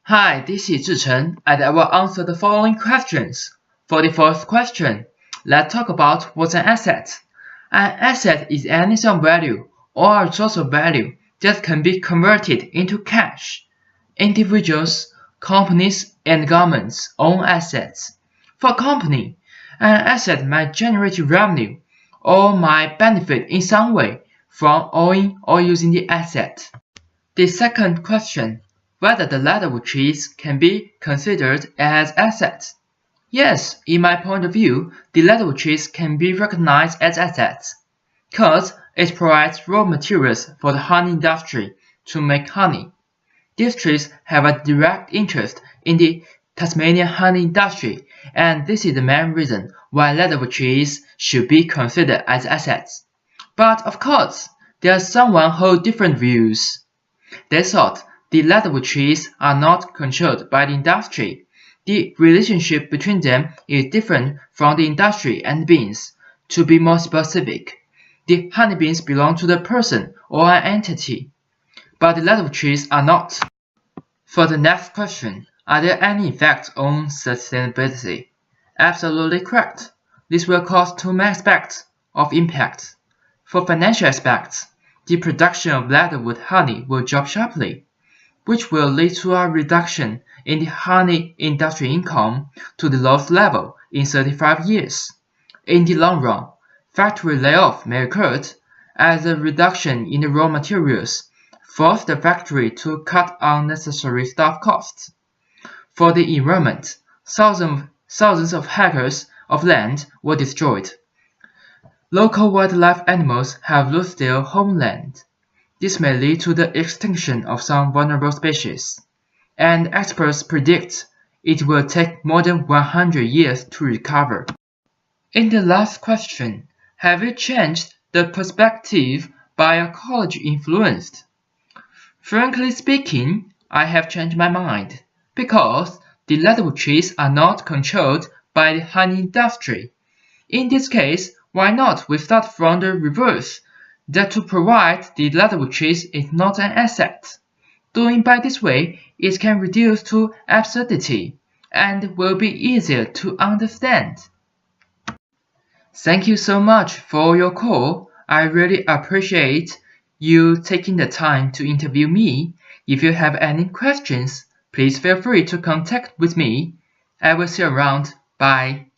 Hi, this is Zhichen, and I will answer the following questions. For the first question, let's talk about what's an asset. An asset is any some value or a resource of value that can be converted into cash. Individuals, companies, and governments own assets. For a company, an asset might generate revenue or might benefit in some way from owning or using the asset. The second question, whether the ladder of trees can be considered as assets. Yes, in my point of view, the ladder of trees can be recognized as assets, because it provides raw materials for the honey industry to make honey. These trees have a direct interest in the Tasmanian honey industry, and this is the main reason why ladder of trees should be considered as assets. But of course, there are someone who hold different views. They thought the ladder trees are not controlled by the industry. The relationship between them is different from the industry and bees. To be more specific, the honeybees belong to the person or an entity, but the ladder trees are not. For the next question, are there any effects on sustainability? Absolutely correct. This will cause two main aspects of impact. For financial aspects, the production of leatherwood honey will drop sharply, which will lead to a reduction in the honey industry income to the lowest level in 35 years. In the long run, factory layoff may occur as a reduction in the raw materials forced the factory to cut unnecessary staff costs. For the environment, thousands of hectares of land were destroyed. Local wildlife animals have lost their homeland. This may lead to the extinction of some vulnerable species, and experts predict it will take more than 100 years to recover. In the last question, have you changed the perspective by a college influenced? Frankly speaking, I have changed my mind, because the ladder trees are not controlled by the honey industry. In this case, why not we start from the reverse, that to provide the ladder trees is not an asset. Doing by this way, it can reduce to absurdity and will be easier to understand. Thank you so much for your call. I really appreciate you taking the time to interview me. If you have any questions, please feel free to contact with me. I will see you around. Bye.